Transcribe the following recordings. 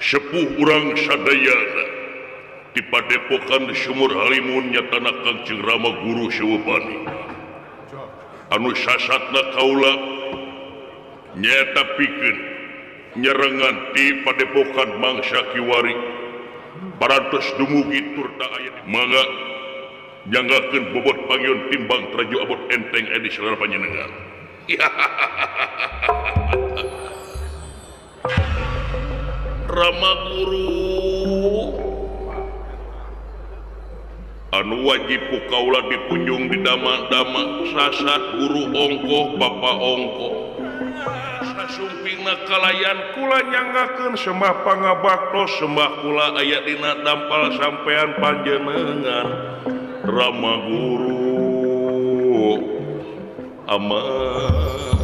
sepuh urang sadayana di Padepokan Sumur Halimun nyatana Kangjeng Rama Guru Sewepani anu sasatna kaula nyata pikeun nyerengan di Padepokan Mangsa Kiwari parantos dumugi turta aya mangga nyanggakeun bobot pangyon timbang traju abot enteng edi saudara panjenengan. Rama Guru anu wajib kaula dipunjung di dama-dama sasat guru ongkoh bapak ongkoh sasumpingna kalayan kula nyanggakeun sembah pangabaktos sembah kula aya dina dampal sampean panjenengan Rama Guru aman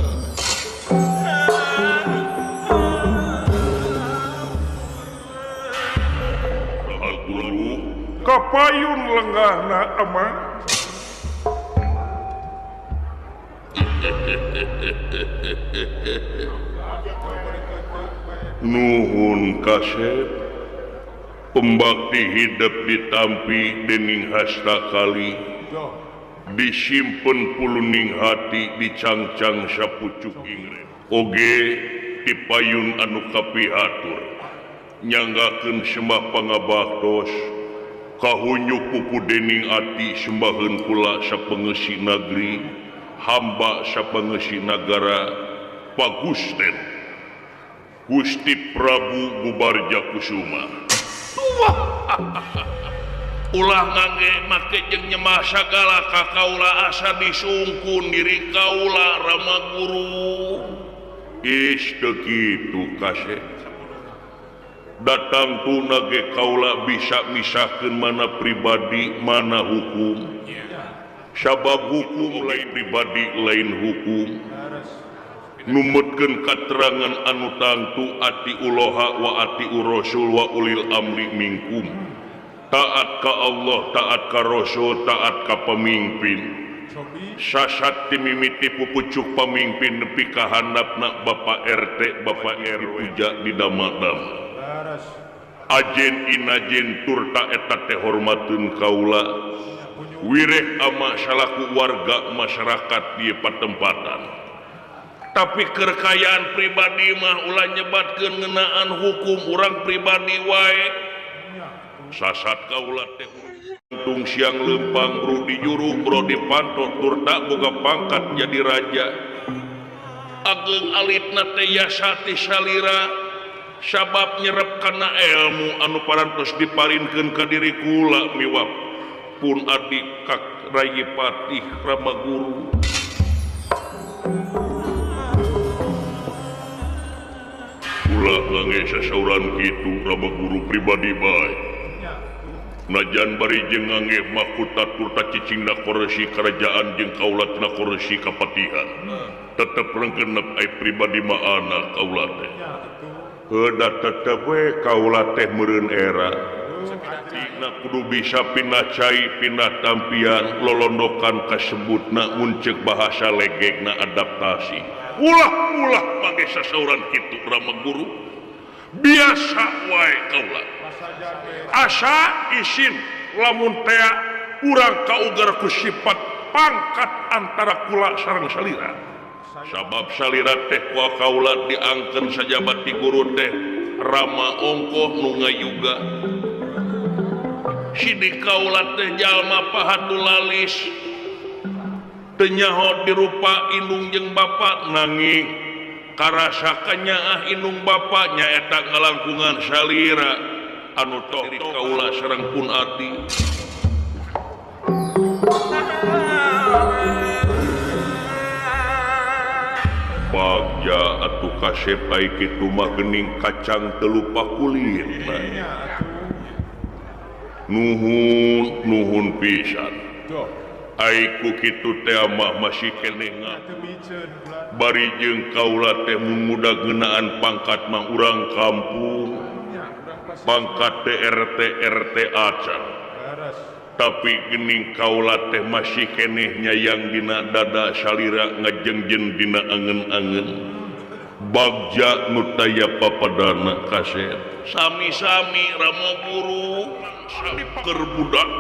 kapayun lenggahna amah nuhun kasep pembakti hidup ditampi dening hasta kali disimpen puluning hati dicangcang sapucuk ingren oge dipayun anu kapihatur nyanggakeun sembah pangabaktos kahunyuk pupu dening ati sembaheun kula sapengeusi negeri hamba sapengeusi nagara Pagusten Gusti Prabu Gubarja Kusuma ulah ngangge make jeung nyemah sagala ka kaula asa disungkun diri kaula Rama Guru is teu kitu kasep datang tuna ge kaula bisa misahkeun mana pribadi mana hukum sabab hukum lain pribadi lain hukum numutkeun katerangan anu tangtu ati uloha wa ati rasul wa ulil amri minkum taat ka Allah taat ka rasul taat ka pemimpin sasat timimiti pupucuk pemimpin nepi ka handapna Bapak RT Bapak RW di dama-dama ajen inajen turta eta teh hormatun kaula wireh ama salaku warga masyarakat di patempatan tapi kekayaan pribadi mah ulah nyebatkeun ngeunaan hukum urang pribadi wae sasat kaula teh untung siang lempang bro di juru bro di pantot turta boga pangkat jadi raja ageng alitna teh yasati salira sabab nyerep kana ilmu anu parantos diparinkeun ka diri kula miwah pun adik kak Rayi Patih Rama Guru kula ngangge sasauran kitu Rama Guru pribadi bae najan bari jeung ngangge mahkota turta cicingna koresi kerajaan jeung kaula tina koresi kapatihan tetep rengkeunep ai pribadi maana kaula teh heuda tetep we kaula teh meureun era dina kudu bisa pindah cai pindah tampian lolondokan kasebutna mun ceuk bahasa legegna adaptasi ulah mangge sasauran kitu Rama Guru biasa wae kaula asa isin lamun teh urang kaugar ku sifat pangkat antara kula sareng salira sabab salira teh ku kaula diangkeun sajabat ti guru teh Rama ongkoh nu ngayuga sidi kaula teh jalma pahatul lalis teu nyaho dirupa indung jeung bapa nanging karasa kanyaah indung bapa nyaeta ngalangkungan salira anu tok diri kaula sareng pun ati bagja atuh kasep ai kitu mah geuning kacang teu lupa kulitna nuhun pisan ai ku kitu teh mah masih keneh bari jeung kaula teh muda geunaan pangkat mah urang kampung pangkat RT acan tapi geuning kaula teh masih keneh nyayang dina dada salira ngajengjeng dina angen-angen bagja nutaya papadana kaset sami-sami rama guru keur budak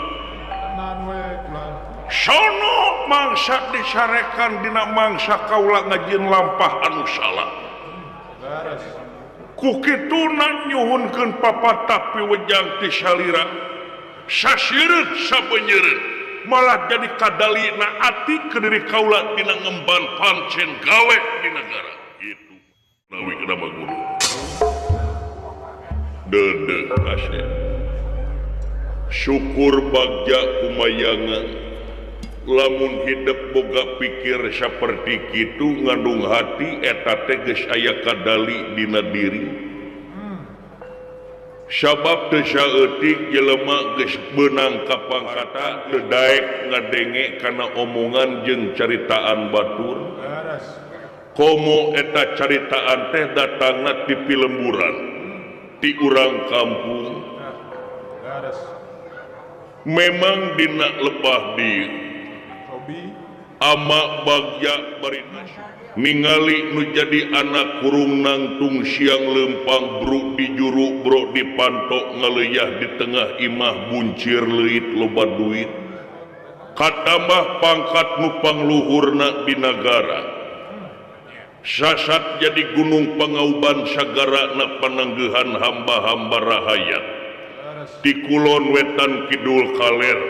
sono mangsa disarekan dina mangsa kaula ngajieun lampah anu salah ku kituna nyuhunkeun papatah piwejang ti salira saseureut sabenyeureut malah jadi kadalina ati ke diri kaula dina ngemban pancen gawe di negara itu nawi nama guru dede kasih syukur bagja kumayangan lamun hidup boga pikir seperti kitu ngandung hati eta teh geus aya kadali dina diri sabab teu saeutik jelema geus beunang ka pangkata teu daek ngadenge kana omongan jeung caritaan batur komo eta caritaan teh datangna ti pilemburan ti urang kampung memang dina lebah dieu ama bagja bari ningali nu jadi anak kurung nangtung siang lempang bro di juru bro dipantok ngaleuyak di tengah imah buncir leuit loba duit katambah pangkat nu pangluhurna di negara sasat jadi gunung pangauban sagara na pananggehan hamba-hamba rahayat di kulon wetan kidul kaler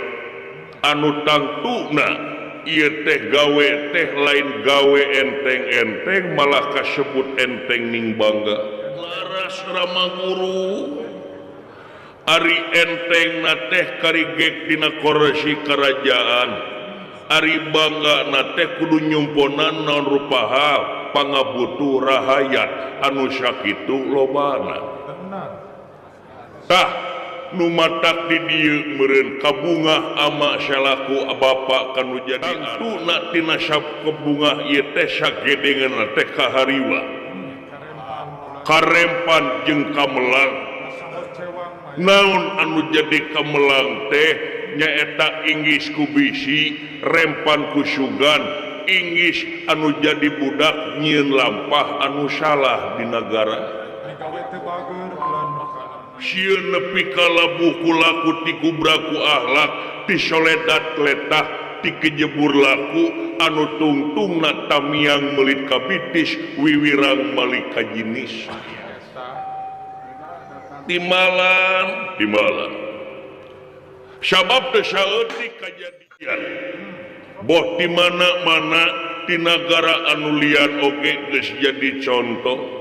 anu tangtuna ieu teh gawe teh lain gawe enteng-enteng malah kasebut enteng ning bangga laras rama guru ari enteng na teh karigek dina koresi kerajaan ari bangga na teh kudu nyumponan naon rupaha pangabutuh rahayat anu sakitu lobana tah nu matak di dieu meureun kabungah ama salaku bapa kanu jadi antuna tina sabkebungah ieu teh sagedengan teh kahariwa karempan jeung kamelang naon anu jadi kamelang teh nyaeta inggis ku bisi rempan ku sugan inggis anu jadi budak nyieun lampah anu salah di negara sieun nepi ka labuh ku laku ti kubraku akhlak ti soledat letah ti kejebur laku anu tungtungna tamiang meuli ka bitis wiwirang mali ka jinis timalan sabab teu saeutik kajadian boh di mana-mana ti nagara anu lian oge geus jadi contoh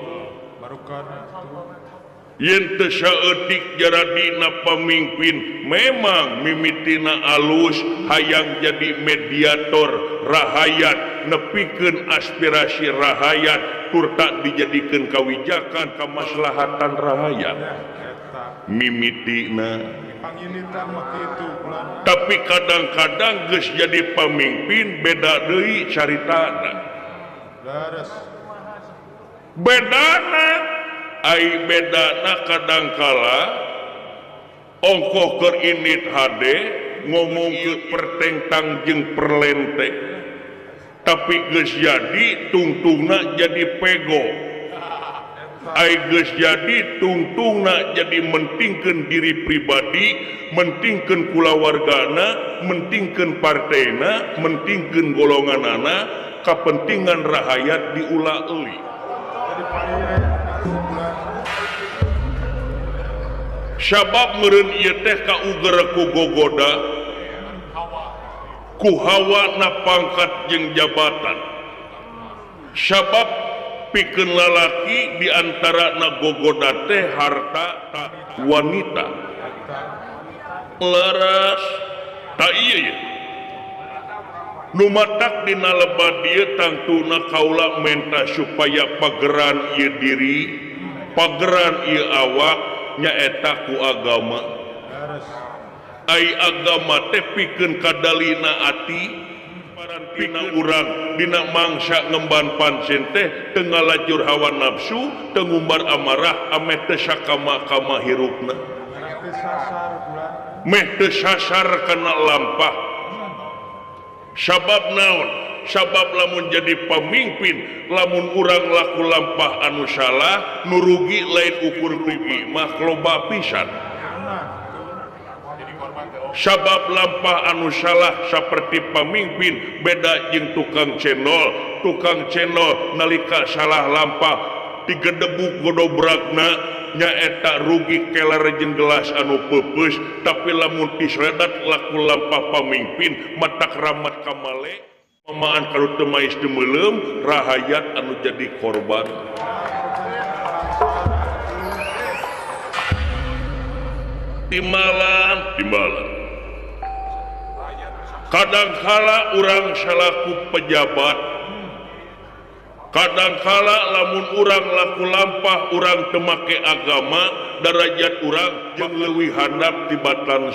yen teu saeutik jaradina pamimpin memang mimitina alus hayang jadi mediator rahayat nepikeun aspirasi rahayat tur tak dijadikeun kawijakan kamaslahatan rahayat mimitina tapi kadang-kadang geus jadi pamimpin beda deui caritana bedana ai bedana kadangkala ongkoh keur init hade ngomong ieu pertengtang jeung perlente tapi geus jadi tungtungna jadi pego ai geus jadi tungtungna jadi mentingkeun diri pribadi mentingkeun kulawargana mentingkeun partena mentingkeun golonganana kapentingan rahayat diulah euli sabab meureun ieu teh kauger ku gogoda ku hawa na pangkat jeung jabatan sabab pikeun lalaki di antara na gogoda teh harta wanita leres tak ieu nu matak dina lebah dieu tangtuna kaula menta supaya pageran ieu diri pageran ieu awak nyaeta ku agama ai agama teh pikeun kadalina ati parantina urang dina mangsa ngemban pancen teh teu ngalajur hawa nafsu teu ngumbar amarah ame teu sakama-kama hirupna meh teu sasar kana lampah sabab naon sabab lamun jadi pamimpin lamun urang laku lampah anu salah nurugi lain ukur rugi mah loba pisan sabab lampah anu salah seperti pamimpin beda jeung tukang cendol nalika salah lampah digedebuk godobrakna nyaeta rugi keler jeung gelas anu peupeus tapi lamun disredat laku lampah pamimpin matak rahmat kamale pamaan kalau temais demeulem rahayat anu jadi korban timbalan kadangkala urang salaku pejabat kadangkala lamun urang laku lampah urang teu make agama derajat urang jeung leuwih handap tibatan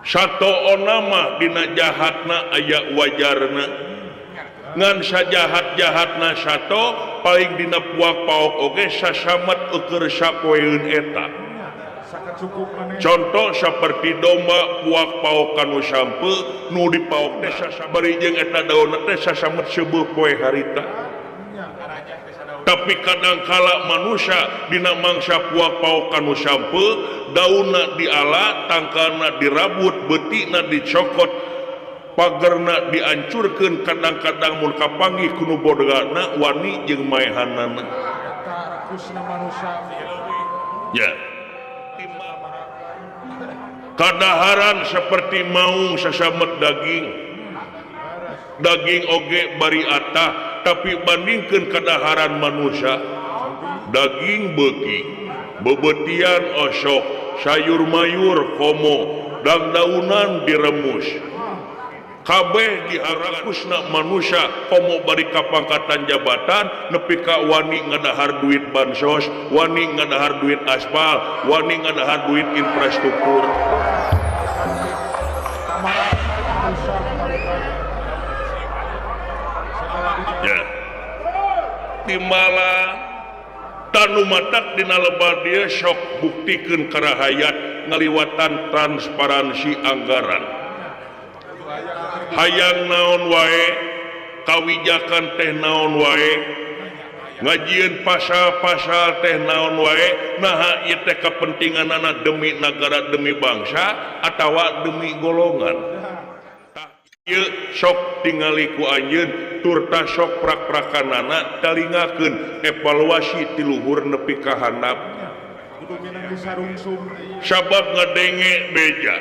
sato onama dina jahatna aya wajarna ngan sajahat-jahatna sato paling dina puak paok oge sasamet eukeur sapoeun eta contoh seperti domba puak paok kanu sampe nu dipaok teh sabari jeung eta daunna teh sasamet seubeuh poe harita tapi kadangkala manusia dina mangsa puak paok kanu sampe daunna diala tangkalna dirabut beutina dicokot pagerna dihancurkeun kadang-kadang mun kapanggih ku nu bodogana wani jeung maehanana ya kadaharan seperti maung sasamet daging oge bari atah tapi bandingkeun kadaharan manusia daging beuki bebetian osok sayur mayur komo dang-daunan diremus kabeh diharakusna manusia komo bari kapangkatan jabatan nepi ka wani ngadahar duit bansos wani ngadahar duit aspal wani ngadahar duit infrastruktur ya timala tanu matak dina lebah dia sok buktikeun karahayat ngaliwatan transparansi anggaran hayang naon wae kawijakan teh naon wae ngajieun pasal-pasal teh naon wae naha ieu teh kapentinganana demi nagara demi bangsa atawa demi golongan ieu sok tingali ku anjeun turta sok prak-prakanana talingakeun evaluasi ti luhur nepi ka handap sabab ngadenge beja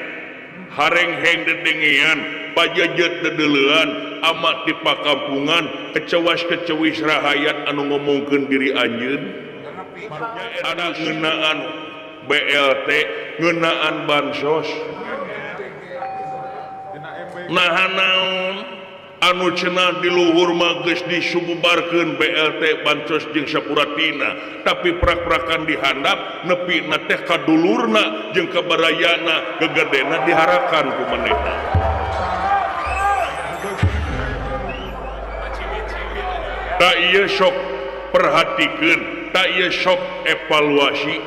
hareng-heng dedengean pajajet dedeleuan amat di pakampungan kecewas-kecewis rahayat anu ngomongkeun diri anjeun ada ngeunaan BLT ngeunaan bansos naha naon anu cenah di luhur mah geus disububarkeun BLT bansos jeung sapuratina tapi prak-prakan dihandap nepi na teh kadulurna jeung kabarayana gegedena diharakan ku manehna tak ieu sok perhatikeun tak ieu sok evaluasi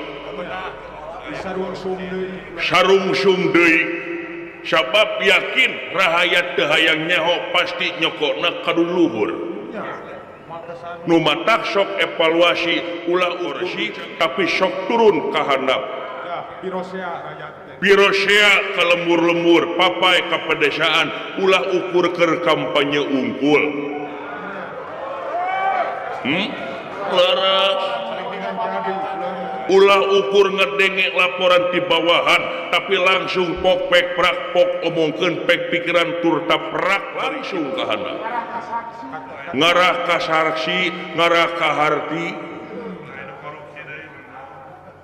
sarungsum deui sabab yakin rahayat teu hayang nyaho pasti nyokona kaduluhur nu matak sok evaluasi ulah ursi tapi sok turun ka handap pirosea ka lembur-lembur papai ka pedesaan ulah ukur keur kampanye unggul laras ulah ukur ngedenge laporan di bawahan tapi langsung pok pek prak pok omongkeun pek pikiran turta prak langsung ka handap ngarah ka saksi ngarah ka harti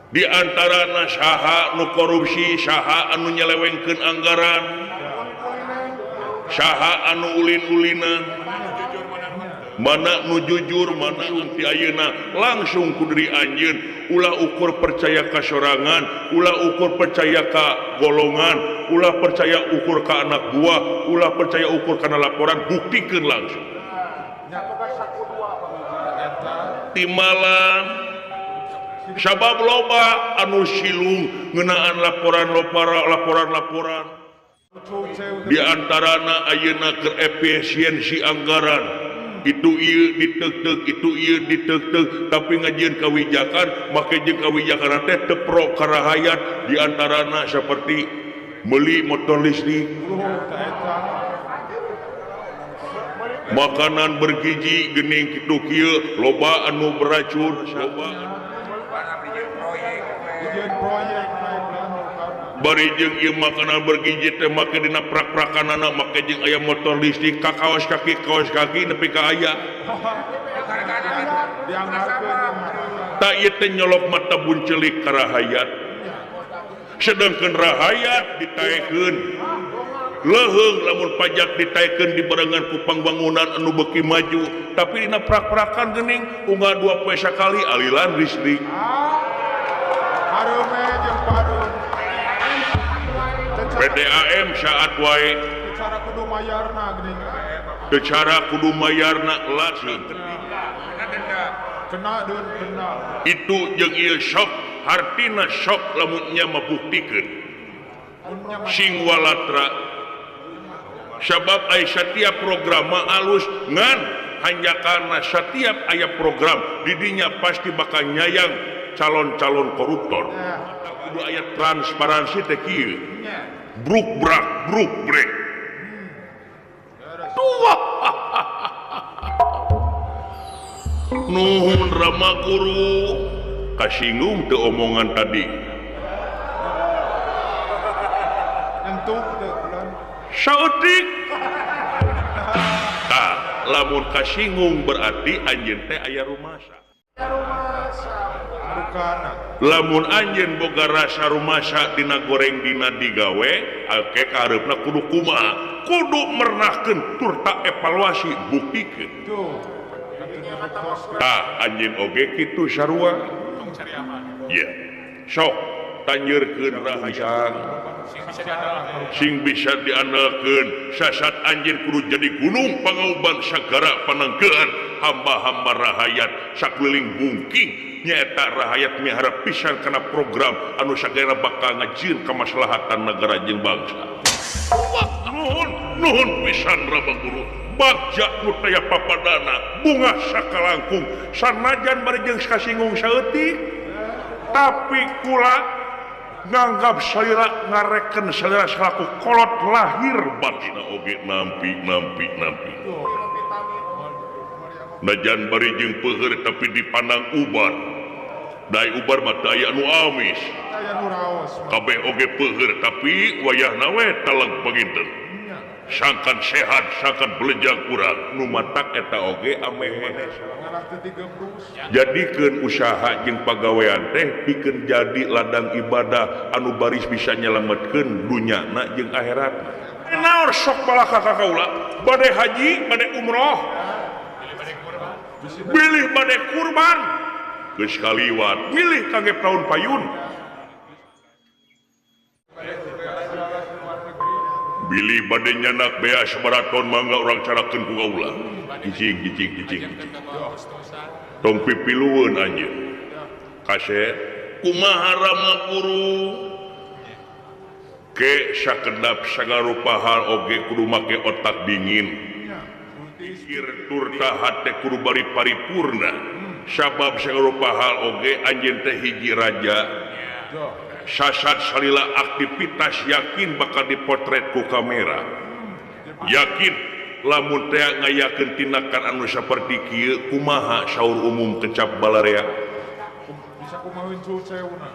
di antarana saha nu korupsi saha anu nyelewengkeun anggaran saha anu ulin-ulinan mana nu jujur mana ti ayeuna langsung ku diri anjeun ulah ukur percaya ka sorangan ulah ukur percaya ka golongan ulah percaya ukur ka anak buah ulah percaya ukur kana laporan buktikeun langsung timalan sabab loba anu silung ngeunaan laporan di antarana ayeuna keur efisiensi anggaran itu ieu ditek-tek itu ieu ditek-tek tapi ngajieun kawijakan make jeung kawijakan teh teu pro karahayat di antarana seperti meuli motor listrik, makanan bergizi geuning kitu kieu loba anu beracun, loba bari jeung ieu makanan bergizi teh make dina prak-prakanana make jeung aya motor listrik ka kaos kaki nepi ka aya ta ieu teh nyolok mata buncelik ka rahayat sedangkeun rahayat ditaekeun leuheung lamun pajak ditaekeun dibarengan ku pangbangunan anu beuki maju tapi dina prak-prakan geuning unggal 2 poe sakali alilan listrik PDAM saat wae cara kudu mayarna langsung kena denda itu jeung ieu sok hartina sok lamun nya mabuktikeun sing walatra sabab aya setiap program alus ngan hanjakarna setiap aya program didinya pasti bakal nyayang calon-calon koruptor kudu aya transparansi teh kieu bruk brek tua nuhun Rama Guru kasinggung teu omongan tadi sautik tah lamun kasinggung berarti anjeun teh aya rumasa lamun anjeun boga rasa rumasa dina goreng dina digawe alke kareupna kudu kumaha kudu mernahkeun tur tak evaluasi buktikeun tah anjeun oge kitu sarua ya sok tanjeurkeun rahayang sing bisa diandalkeun sasat anjeun kudu jadi gunung pangauban sagara panangkeuan hamba-hamba rahayat sakeuling bungking nyaeta rahayat miharep pisan kana program anu sagara bakal ngajieun kamaslahatan negara jeung bangsa. Nuhun pisan Rama Guru. Bagja nu taya papadana bunga sakalangkung sanajan bari jeung kasinggung saeutik tapi kula nganggap salira ngareken salira salaku kolot lahir batina oge nampi najan bari jeung peuheur tapi dipandang ubar dai ubar mah teu aya anu amis kabeh oge peuheur tapi wayahna we taleg paginten sangkan sehat sangkan belejang kurang nu matak eta oge ameh jadikeun usaha jeung pagawean teh pikeun jadi ladang ibadah anu baris bisa nyelametkeun dunyana jeung akhirat naon sok balaka ka kaula bade haji bade umroh bilih bade kurban geus kaliwat milih kangge tahun payun bilih bade nyanak bea sabaraton mangga urang carakeun ku kaula cicing tong pipilueun anjeun kaset kumaha Rama Guru ke sakedap sagarupa hal oge kudu make otak dingin pikir tur tahat teh kudu bari paripurna sabab sagarupa hal oge anjeun teh hiji raja sasat salila aktivitas yakin bakal dipotret ku kamera yakin lamun teh ngayakeun tindakan anu saperti kieu kumaha saur umum kecap balarea bisa kumaha cuceuna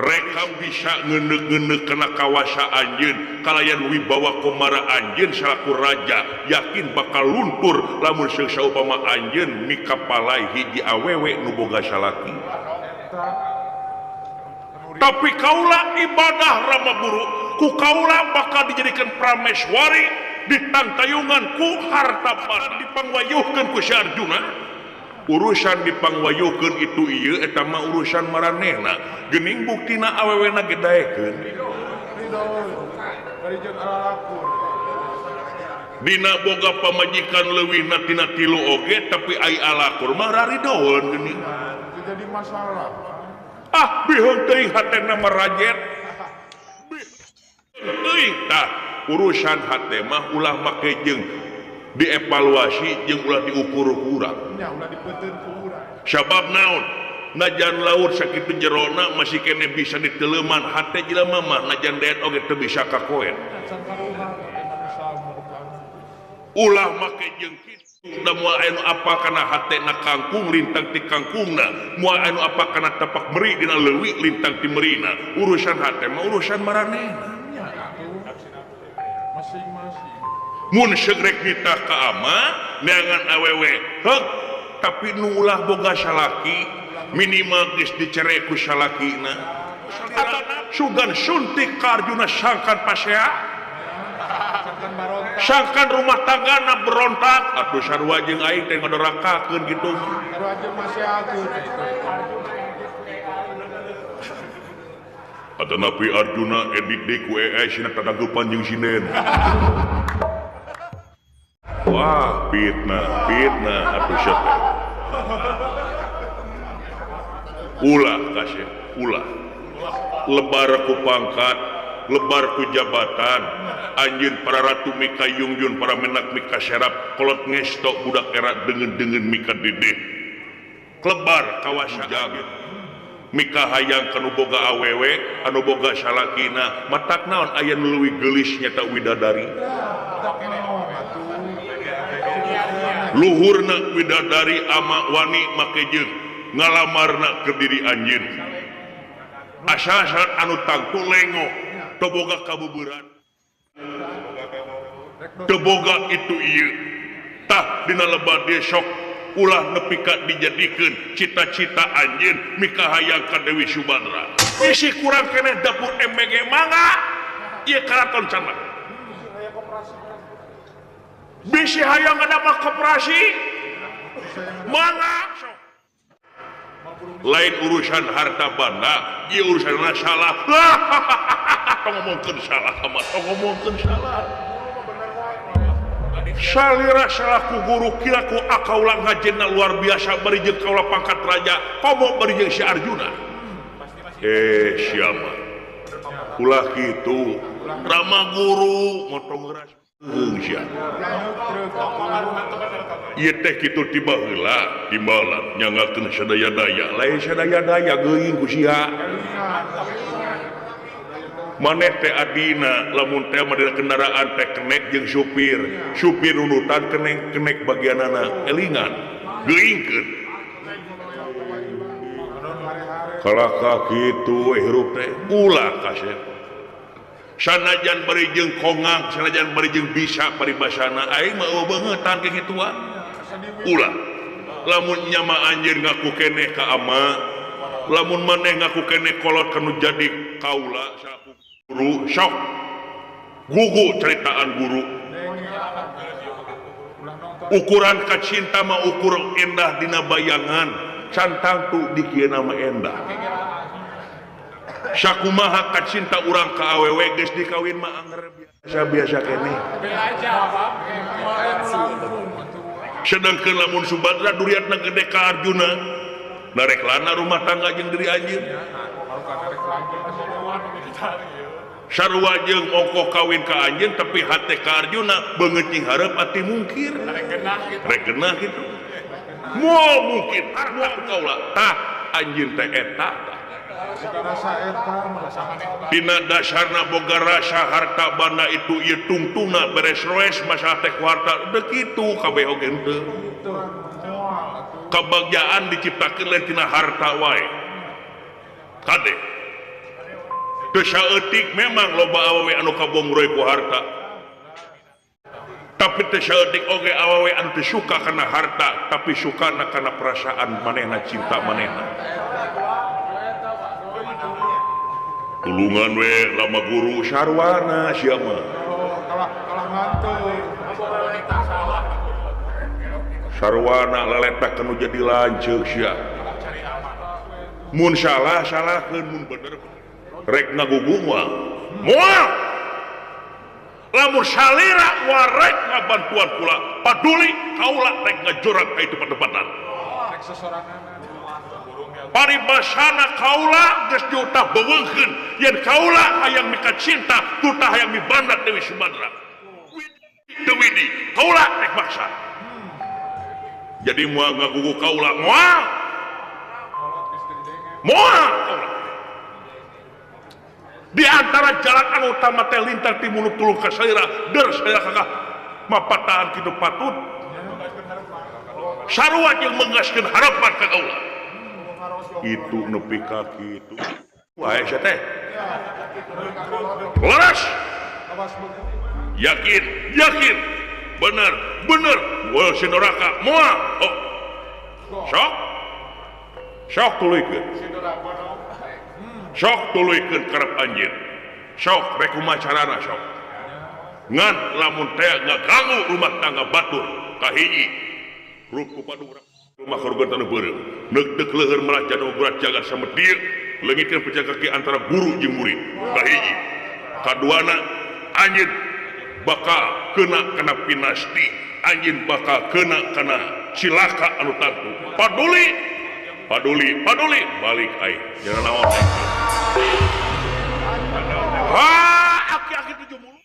rekam bisa ngeundeuk-ngeundeuk kana kawasa anjeun kalayan wibawa komara anjeun salaku raja yakin bakal luntur lamun saupama anjeun mikapalai hiji awewe nu boga salaki tapi kaula ibadah Rama Guru ku kaula bakal dijadikan prameswari ditantayungan ku harta bana dipangwayuhkeun ku si Arjuna urusan dipangwayuhkeun itu ieu eta mah urusan maranehna geuning buktina awewena gedaekeun dina boga pamajikan leuwihna tina 3 oge tapi ai alakur mah raridoeun geuning jadi masalah biheung teuing hatena merajet urusan hati mah ulah make jeung dievaluasi jeung ulah diukur-ukuran sabab naon najan laut sakitu jerona masih kene bisa diteleman hati jelema mah najan deet oge teu bisa kakoen ulah make jeung kitu da moal anu apa kana hatena kangkung lintang ti kangkungna moal anu apa kana tapak meri dina leuwih lintang ti merina urusan hate mah urusan maranehna masing-masing mun segrek nitah ka ama neangan awewe hek tapi nu ulah boga salaki minimal geus dicere ku salakina sugan suntik ka Arjuna sangkan pasea sangkan rumah tanggana berontak atuh sarua jeung aing teh ngadorakakeun kitu sarua jeung masih ageun atuh napi Arjuna edit deui ku AI sina tadageupan jeung sinen wah fitnah atuh syete ulah kasih ulah lebar ku pangkat lebar ku jabatan anjeun para ratu mika yungjun para menak mika serap kolot ngesto budak era dengan mika dede klebar kawasan jaget mika hayang kanu boga awewe anu boga salakina matak naon aya nu leuwih geulis nyata widadari luhurna widadari ama wani make jeung ngalamarna ke diri anjeun asal anu tangtu lengo teu boga kabuburan teu boga itu ieu tah dina lebar dia sok ulah nepi ka dijadikeun cita-cita anjeun mika hayang ka Dewi Subadra isi kurang keneh dapur MBG mangga ieu karaton cenah bisi hayang ngadamel koperasi mangga sok lain urusan harta banda ieu urusanna salah ngomongkeun salah amat ngomongkeun salah salira salaku guru kilaku akaulah ngajenna luar biasa bari jeung kaula pangkat raja komo bari jeung si Arjuna siapa ulah kitu rama guru motong geras sia ieu teh kitu tiba heula timbalan nyangakeun sadaya-daya lain sadaya-daya geuing ku sia maneh teh adina lamun teh mah kendaraan teh kenek jeung supir nunutan kenek bagianana elingan geuingkeun kalaka kitu hirup teh ulah kasep sanajan bari jeung kongang sanajan bari jeung bisa paribasana aing mah eueuh beungetan ke kituan ulah lamun nyama anjeun ngaku keneh ka ama lamun maneh ngaku keneh kolot kanu jadi kaula guru sok gugu ceritaan guru ukuran kacinta mah ukur endah dina bayangan cantang tu dikieuna mah endah sakumaha kacinta urang ka awewe geus dikawin mah anger biasa keneh sedangkeun lamun Subadra duriatna gede ka Arjuna nareklana rumah tangga jeung diri anjeun sarua jeung ongkoh kawin ka anjeun tapi hate ka Arjuna beungeut cing hareup ati mungkir rek genah kitu moal mungkin moal kaula tah anjeun teh eta dina dasarna boga rasa harta banda itu ieu tungtungna beres roes masalah teh ku harta teu kitu kabeh oge henteu kebahagiaan diciptakeun lain tina harta wae kade teu saeutik memang loba awewe anu kabongroe ku harta tapi teu saeutik oge awewe anu teu suka kana harta tapi sukana kana perasaan manehna cinta manehna tulungan we lama guru sarwana sia mah kalah ngantuk sarwana leletak kanu jadi lanceuk sia mun salahkeun mun bener rek ngagugung mah moal lamun salira warek ngabantuan kula paduli kaula rek ngajorak ka itu patepatan rek sesorangan paribasana kaula geus diutah beuweungkeun yen kaula hayang mika cinta tutah hayang mibandat Dewi Subadra Dewi di kaula rek maksa jadi moal ngagugu kaula moal kaula di antara jalan anu utama teh lintang ti muluk tulung ka saira der saya kakak mapatahan kitu patut sarua jeung menggaskeun harapan ka kaula itu nepi ka kitu wae sia teh laras yakin bener wal si neraka moal sok tuluykeun karep anjeun sok rek kumaha carana sok ngan lamun teh ngaganggu rumah tangga batur kahiji ruku padura rumah korban tanah beureum neuk leueur malah jadul berat jaga sama dieu leungitkeun penjaga kaki antara guru jeung murid kahiji kaduana anjeun bakal kena pinasti anjeun bakal kena cilaka anu tangtu paduli balik aing jangan naon aki-aki 7 mulut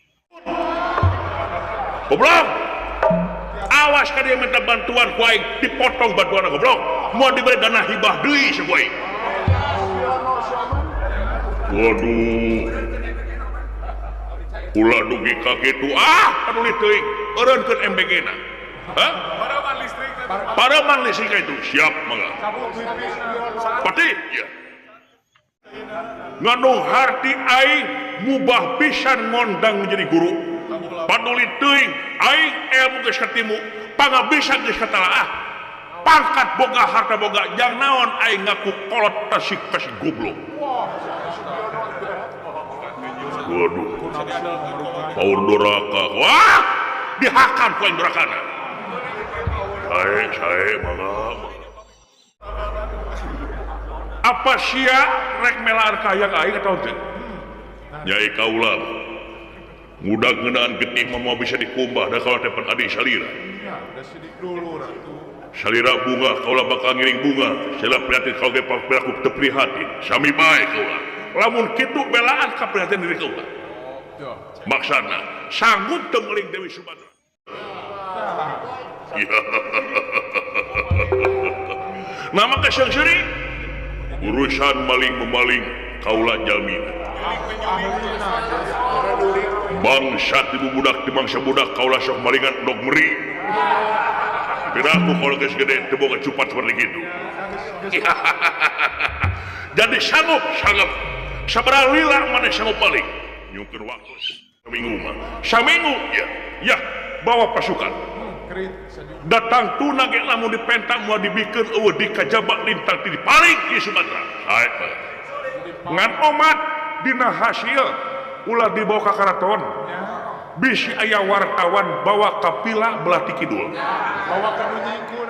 goblok awas ka dia minta bantuan ku aing dipotong bantuan goblok moal diberi dana hibah deui sa ku aing waduh ulah dugi ka kitu paduli teuing eureunkeun MBG-na Pareman listrik itu siap mangga pati ya nganu harti aing mubah pisan ngondang menjadi guru paduli teuing aing ilmu geus katimu pangabisa geus katalaah pangkat boga harta boga jang naon aing ngaku kolot tasik goblok waduh paur doraka wah dihakan ku aing dorakana saya mangga apa sia rek melar kaya ka aing atawa teu nyai kaula mudah ngeunaan getih mah bisa dikumbah da kaula teh adi salira da sidik dulu ratu salira bunga kaula bakal ngiring bunga sila prihatin kaula ge perilaku teu prihatin sami bae kaula lamun kitu belaan ka prihatin diri kaula maksana sanggup teu meling Dewi Subadra nama kesengseri urusan maling memaling kaula jalmina bangsat ibu budak di bangsa budak kaula sok malingan dog meri piraku kalau geus gede teu boga cupat seperti gitu jadi sanggup sabaraha lila maneh sanggup maling nyungkeun waktu saminggu ya bawa pasukan datang tuna ge lamun dipentang moal dibikeun eueuh di kajaba lintang di paling di Sumatera sae ngan omat dina hasil ulah dibawa ka karaton bisi aya wartawan bawa ka pila belah ti kidul bawa ka nyingkur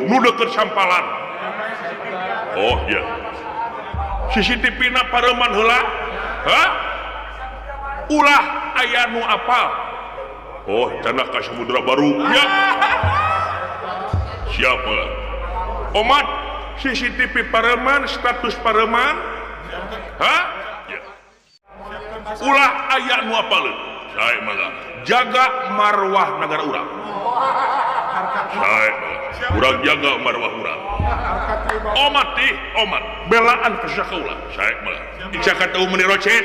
nu deukeut sampalan oh ya CCTV-na pareman heula ulah aya nu apal oh, tanah ka Samudra Baru. Ya. Siapa? Omat CCTV Pareman, status Pareman. Ya. Ulah aya nu apaleun. Sae mangga. Jaga marwah negara urang. Sae. Urang jaga marwah urang. Omat belaan ka sakaula. Sae mangga. Dicaka teu meuni rocet,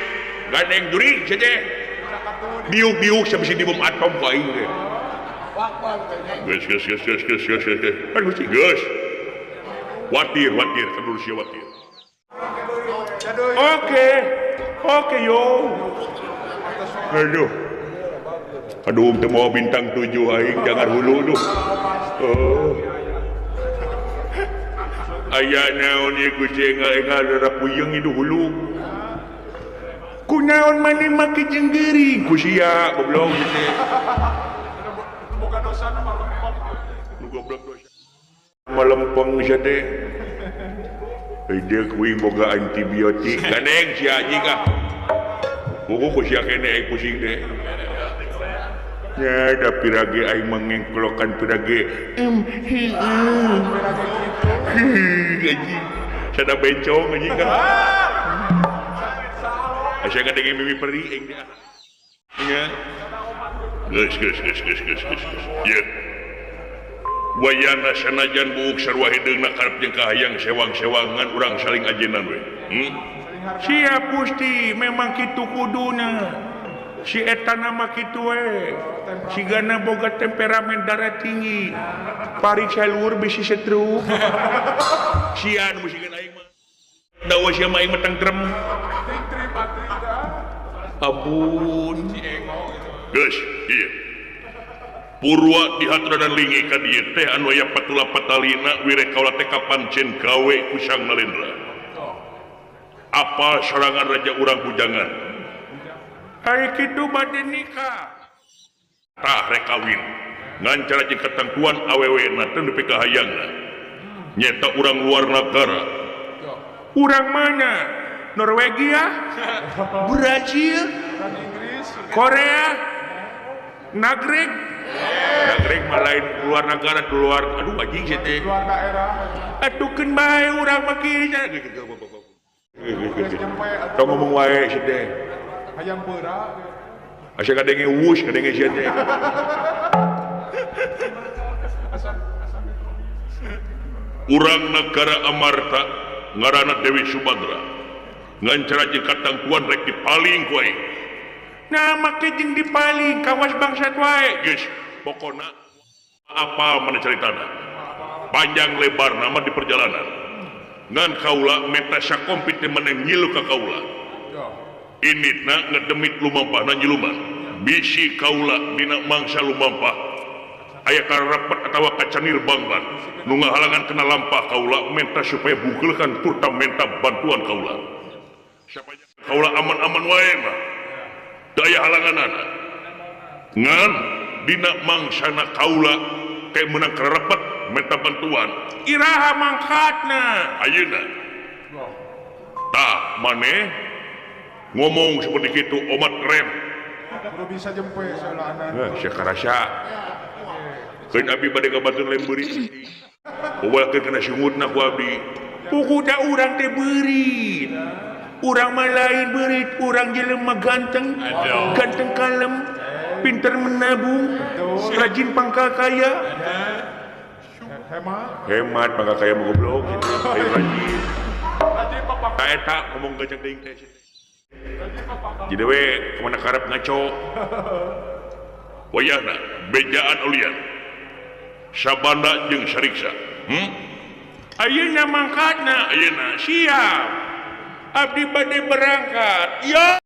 gandeng juri jeje. Biuk sabisi dibom atom ku aing ge. Geus. Geus. Watir kadul sia watir. Oke yo. Aduh teu mau bintang 7 aing jangan hulu duh. Aya naon ieu kucing engal ada puyeng itu hulu. Kunaon maneh make jenggeuring ku sia goblok teh. Boga dosana malempong. Nu goblok dosa. Malempong sia teh. Deuk kuing boga antibiotik. Ganeng sia anjing ah. Buku ku sia kene aing pusing teh. Ya da pirage aing mengengklokan pirage. anjing sada bencong anjing kan asa ngadenge mimi peri aing teh nya geus ya wayana sanajan buuk sarua hideungna karep jeung kahayang sewang-sewangan urang saling ajenan we siap Gusti memang kitu kuduna si eta nama kitu we sigana boga temperamen darah tinggi pariksa luhur bisi setruk sian musikan aing mah dawa sia mah aing mah tangtrem ampun geus ieu purwa dihatra dan lingi ka dieu teh anu aya patula patalina wireh kaula teh kapancen gawe ku Sang Nalendra apa serangan raja urang bujangan ari kitu bade nikah tah rek kawin ngan cara jeung ketentuan awewena teu nepi ka hayangna nyata urang luar negara urang mana Norwegia Brazil Korea Nagreg mah lain luar negara luar aduh anjing sih teh luar daerah atukeun bae urang mah kieu tong ngomong wae sih teh hayang beura asa kadenge wush kadenge sih teh urang negara Amarta ngaranna Dewi Subadra ngan cara jeung katangtuan rek dipaling ku aing nah make jeung dipaling kawas bangsat wae geus pokona apa mana caritana panjang lebar nama di perjalanan ngan kaula meta sakompit teh meneng ngilu ka kaula initna ngedemit lumampahna nyiluman bisi kaula dina mangsa lumampah aya karepet atawa kacanir bangban nu ngahalangan kena lampah kaula menta supaya bugeulkan turta menta bantuan kaula sapanya kaula aman-aman wae mah teu aya halanganana ngan dina mangsana kaula kayak menang karepet menta bantuan iraha mangkatna ayeuna tah maneh ngomong seperti itu omat rem kudu bisa jempe saeulah sia karasa keun abdi bade kabantuan lain beuri ubalkeun kana sungutna ku abdi pukuda urang teh beurit urang mah lain beurit urang jelema ganteng ganteng kalem pinter menabung rajin pangkal kaya hemat pangkal kaya mah goblok rajin ta eta ngomong gajang deing teh jadi we kemana karep ngaco wayahna bejaan ulian sabanda jeung sariksa ayeuna mangkatna ayeuna siap abdi bade berangkat ya